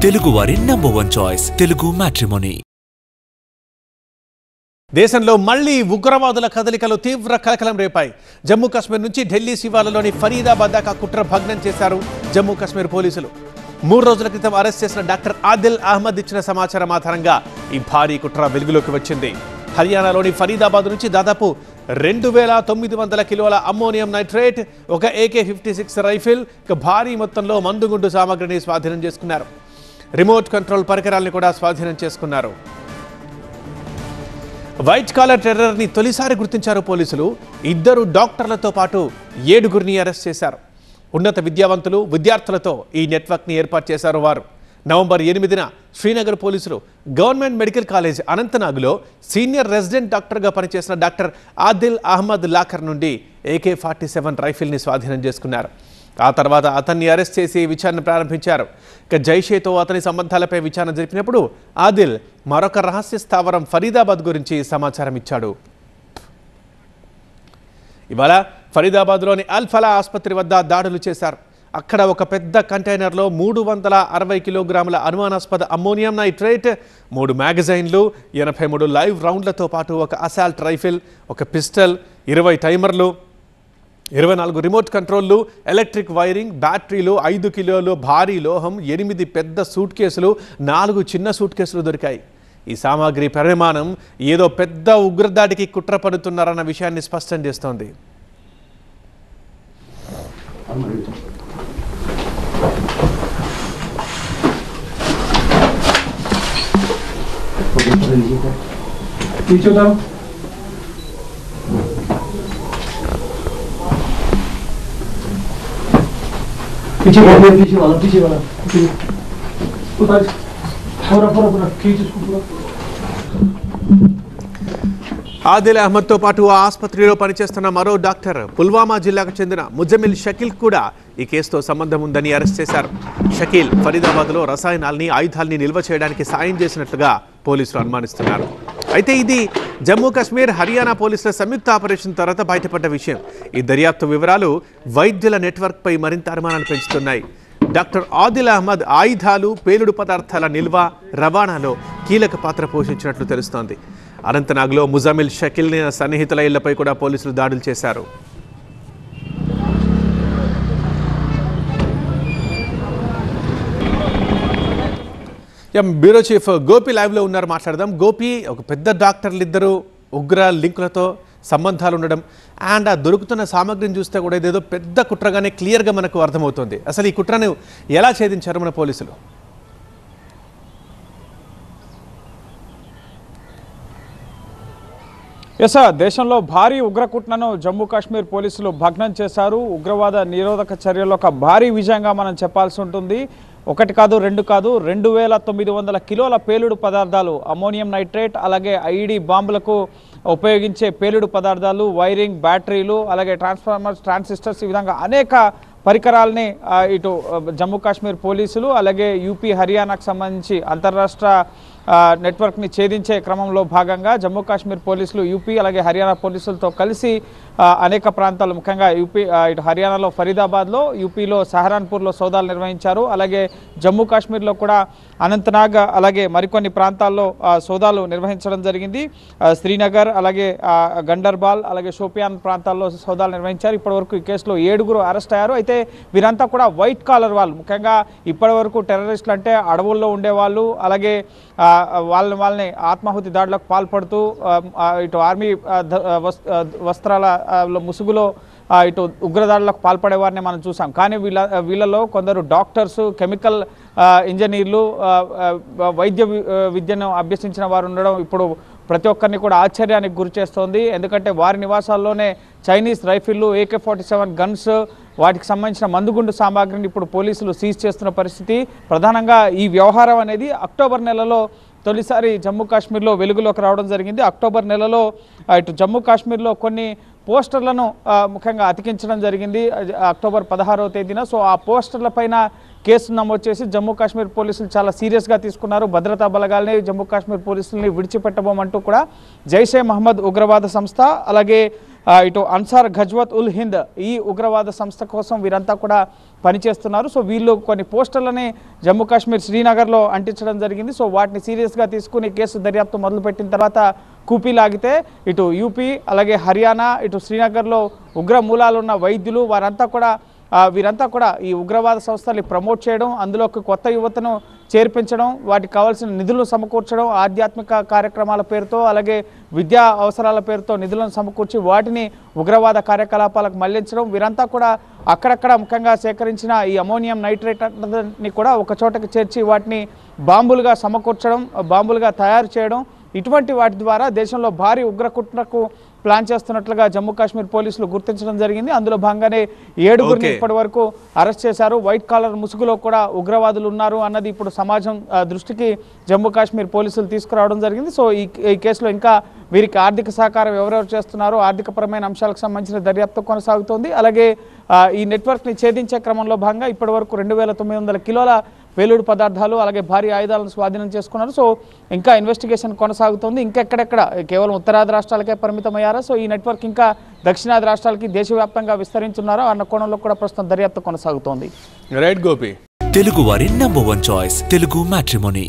తెలుగువారి number 1 choice Telugu matrimony. దేశంలో మళ్లీ ఉగ్రవాదుల కదలికలు తీవ్ర కలకలం రేపాయి. జమ్మూ కాశ్మీర్ నుంచి ఢిల్లీ శివార్లలోని ఫరీదాబాద్ దాకా కుట్ర భగ్నం చేశారు జమ్మూ కాశ్మీర్ పోలీసులు. 3 రోజుల క్రితం అరెస్ట్ చేసిన డాక్టర్ ఆదిల్ అహ్మద్ ఇచ్చిన సమాచారం ఆధారంగా ఈ భారీ కుట్ర వెలుగులోకి వచ్చింది. హర్యానాలోని ఫరీదాబాద్ నుంచి దాదాపు 2900 కిలోల అమ్మోనియం నైట్రేట్, ఒక AK-56 రైఫిల్, భారీ మొత్తంలో మందుగుండు సామగ్రిని స్వాధీనం చేసుకున్నారు. రిమోట్ కంట్రోల్ పరికరాలను కూడా స్వాధీనం చేసుకున్నారు. వైట్ కాలర్ టెర్రర్ని తొలిసారి గుర్తించారు పోలీసులు. 2 డాక్టర్లతో పాటు 7గురిని అరెస్ట్ చేశారు. ఉన్నత విద్యావంతులు, విద్యార్థులతో ఈ నెట్వర్క్ని ఏర్పాటు చేశారు వారు. నవంబర్ 8న శ్రీనగర్ పోలీసులు గవర్నమెంట్ మెడికల్ కాలేజ్ అనంతనాగ్లో సీనియర్ రెసిడెంట్ డాక్టర్గా పనిచేసిన డాక్టర్ ఆదిల్ అహ్మద్ లాకర్ నుండి AK-47 రైఫిల్ని స్వాధీనం చేసుకున్నారు. ఆ తర్వాత అతన్ని అరెస్ట్ చేసి విచారణ ప్రారంభించారు. ఇక జైషేతో అతని సంబంధాలపై విచారణ జరిపినప్పుడు ఆదిల్ మరొక రహస్య స్థావరం ఫరీదాబాద్ గురించి సమాచారం ఇచ్చాడు. ఇవాళ ఫరీదాబాద్లోని అల్ ఫలా ఆసుపత్రి వద్ద దాడులు చేశారు. అక్కడ ఒక పెద్ద కంటైనర్లో 360 కిలోగ్రాముల అనుమానాస్పద అమ్మోనియం నైట్రేట్, 3 మ్యాగజైన్లు, 83 లైవ్ రౌండ్లతో పాటు ఒక అసాల్ట్ రైఫిల్, ఒక పిస్టల్, 20 టైమర్లు, 24 రిమోట్ కంట్రోళ్లు, ఎలక్ట్రిక్ వైరింగ్, బ్యాటరీలు, 5 కిలోలు భారీ లోహం, 8 పెద్ద సూట్ కేసులు, 4 చిన్న సూట్ కేసులు దొరికాయి. ఈ సామాగ్రి పరిమాణం ఏదో పెద్ద ఉగ్రదాడికి కుట్ర పడుతున్నారన్న విషయాన్ని స్పష్టం చేస్తోంది. पीछे वाला पूरा खींच इसको पूरा. ఆదిల్ అహ్మద్తో పాటు ఆ ఆసుపత్రిలో పనిచేస్తున్న మరో డాక్టర్ పుల్వామా జిల్లాకు చెందిన ముజమిల్ షకీల్ కూడా ఈ కేసుతో సంబంధం ఉందని అరెస్ట్ చేశారు. షకీల్ ఫరీదాబాద్లో రసాయనాల్ని, ఆయుధాల్ని నిల్వ చేయడానికి సాయం చేసినట్లుగా పోలీసులు అనుమానిస్తున్నారు. అయితే ఇది జమ్మూ కాశ్మీర్, హర్యానా పోలీసుల సంయుక్త ఆపరేషన్ తర్వాత బయటపడ్డ విషయం. ఈ దర్యాప్తు వివరాలు వైద్యుల నెట్వర్క్పై మరింత అనుమానాలు పెంచుతున్నాయి. డాక్టర్ ఆదిల్ అహ్మద్ ఆయుధాలు, పేలుడు పదార్థాల నిల్వ, రవాణాలో కీలక పాత్ర పోషించినట్లు తెలుస్తోంది. అనంతనాగ్లో ముజమిల్ షకీల్ సన్నిహితుల ఇళ్లపై కూడా పోలీసులు దాడులు చేశారు. బ్యూరో చీఫ్ గోపి లైవ్లో ఉన్నారు, మాట్లాడదాం. గోపి, ఒక పెద్ద డాక్టర్లు ఇద్దరు ఉగ్ర లింకులతో సంబంధాలు ఉండడం అండ్ ఆ దొరుకుతున్న సామగ్రిని చూస్తే కూడా ఇదేదో పెద్ద కుట్రగానే క్లియర్గా మనకు అర్థమవుతుంది. అసలు ఈ కుట్రను ఎలా ఛేదించారు మన పోలీసులు? దేశంలో భారీ ఉగ్రకుట్రను జమ్మూ కాశ్మీర్ పోలీసులు భగ్నం చేశారు. ఉగ్రవాద నిరోధక చర్యల్లో ఒక భారీ విజయంగా మనం చెప్పాల్సి ఉంటుంది. 1 కాదు 2 కాదు 2900 కిలోల పేలుడు పదార్థాలు, అమ్మోనియం నైట్రేట్, అలాగే IED బాంబులకు ఉపయోగించే పేలుడు పదార్థాలు, వైరింగ్, బ్యాటరీలు, అలాగే ట్రాన్స్ఫార్మర్స్, ట్రాన్సిస్టర్స్, ఈ విధంగా అనేక పరికరాలని ఇటు జమ్మూ కాశ్మీర్ పోలీసులు అలాగే యూపీ, హర్యానాకు సంబంధించి అంతర్రాష్ట్ర నెట్వర్క్ని ఛేదించే క్రమంలో భాగంగా జమ్మూ కాశ్మీర్ పోలీసులు యూపీ అలాగే హర్యానా పోలీసులతో కలిసి అనేక ప్రాంతాలు, ముఖ్యంగా యూపీ ఇటు హర్యానాలో ఫరీదాబాద్లో, యూపీలో సహరాన్పూర్లో సోదాలు నిర్వహించారు. అలాగే జమ్మూ కాశ్మీర్లో కూడా అనంతనాగ్ అలాగే మరికొన్ని ప్రాంతాల్లో సోదాలు నిర్వహించడం జరిగింది. శ్రీనగర్ అలాగే గండర్బాల్ అలాగే షోపియాన్ ప్రాంతాల్లో సోదాలు నిర్వహించారు. ఇప్పటివరకు ఈ కేసులో 7గురు అరెస్ట్ అయ్యారు. అయితే వీరంతా కూడా వైట్ కాలర్ వాళ్ళు. ముఖ్యంగా ఇప్పటివరకు టెర్రరిస్టులు అంటే అడవుల్లో ఉండేవాళ్ళు, అలాగే వాళ్ళని ఆత్మాహుతి దాడులకు పాల్పడుతూ ఇటు ఆర్మీ వస్త్రాల ముసుగులో ఇటు ఉగ్రదాడులకు పాల్పడే వారిని మనం చూసాం. కానీ వీళ్ళలో కొందరు డాక్టర్స్, కెమికల్ ఇంజనీర్లు, వైద్య విద్యను అభ్యసించిన వారు ఉండడం ఇప్పుడు ప్రతి ఒక్కరిని కూడా ఆశ్చర్యానికి గురి చేస్తోంది. ఎందుకంటే వారి నివాసాల్లోనే చైనీస్ రైఫిళ్ళు, AK-47 గన్స్, వాటికి సంబంధించిన మందుగుండు సామాగ్రిని ఇప్పుడు పోలీసులు సీజ్ చేస్తున్న పరిస్థితి. ప్రధానంగా ఈ వ్యవహారం అనేది అక్టోబర్ నెలలో తొలిసారి జమ్మూ కాశ్మీర్లో వెలుగులోకి రావడం జరిగింది. అక్టోబర్ నెలలో ఇటు జమ్మూ కాశ్మీర్లో కొన్ని పోస్టర్లను ముఖ్యంగా అతికించడం జరిగింది అక్టోబర్ 16వ తేదీన. సో ఆ పోస్టర్ల పైన కేసు నమోదు చేసి జమ్మూ కాశ్మీర్ పోలీసులు చాలా సీరియస్గా తీసుకున్నారు. భద్రతా బలగాల్ని, జమ్మూ కాశ్మీర్ పోలీసుల్ని విడిచిపెట్టబోమంటూ కూడా జైషే మహమ్మద్ ఉగ్రవాద సంస్థ అలాగే ఇటు అన్సార్ ఘజ్వత్ ఉల్ హింద్ ఈ ఉగ్రవాద సంస్థ కోసం వీరంతా కూడా పనిచేస్తున్నారు. సో వీళ్ళు కొన్ని పోస్టర్లని జమ్మూ కాశ్మీర్ శ్రీనగర్లో అంటించడం జరిగింది. సో వాటిని సీరియస్గా తీసుకుని కేసు దర్యాప్తు మొదలుపెట్టిన తర్వాత కూపీ లాగితే ఇటు యూపీ అలాగే హర్యానా ఇటు శ్రీనగర్లో ఉగ్ర మూలాలున్న వైద్యులు వీరంతా కూడా ఈ ఉగ్రవాద సంస్థల్ని ప్రమోట్ చేయడం, అందులోకి కొత్త యువతను చేర్పించడం, వాటికి కావాల్సిన నిధులను సమకూర్చడం, ఆధ్యాత్మిక కార్యక్రమాల పేరుతో అలాగే విద్యా అవసరాల పేరుతో నిధులను సమకూర్చి వాటిని ఉగ్రవాద కార్యకలాపాలకు మళ్లించడం, వీరంతా కూడా అక్కడక్కడ ముఖ్యంగా సేకరించిన ఈ అమోనియం నైట్రేట్ని కూడా ఒక చోటకి చేర్చి వాటిని బాంబులుగా సమకూర్చడం, బాంబులుగా తయారు చేయడం, ఇటువంటి వాటి ద్వారా దేశంలో భారీ ఉగ్రకుట్రకు ప్లాన్ చేస్తున్నట్లుగా జమ్మూ కాశ్మీర్ పోలీసులు గుర్తించడం జరిగింది. అందులో భాగంగానే 7గురిని ఇప్పటి వరకు అరెస్ట్ చేశారు. వైట్ కాలర్ ముసుగులో కూడా ఉగ్రవాదులు ఉన్నారు అన్నది ఇప్పుడు సమాజం దృష్టికి జమ్మూ కాశ్మీర్ పోలీసులు తీసుకురావడం జరిగింది. సో ఈ కేసులో ఇంకా వీరికి ఆర్థిక సహకారం ఎవరెవరు చేస్తున్నారో ఆర్థికపరమైన అంశాలకు సంబంధించిన దర్యాప్తు కొనసాగుతోంది. అలాగే ఈ నెట్వర్క్ని ఛేదించే క్రమంలో భాగంగా ఇప్పటి వరకు 2900 కిలోల పేలుడు పదార్థాలు అలాగే భారీ ఆయుధాలను స్వాధీనం చేసుకున్నారు. సో ఇంకా ఇన్వెస్టిగేషన్ కొనసాగుతోంది. ఇంకెక్కడెక్కడ కేవలం ఉత్తరాది రాష్ట్రాలకే పరిమితమయ్యారా, సో ఈ నెట్వర్క్ ఇంకా దక్షిణాది రాష్ట్రాలకి దేశవ్యాప్తంగా విస్తరించున్నారా అన్న కోణంలో కూడా ప్రస్తుతం దర్యాప్తు కొనసాగుతోంది. రైట్ గోపి. తెలుగు వారి నంబర్ 1 చాయిస్ తెలుగు మ్యాట్రిమోనీ.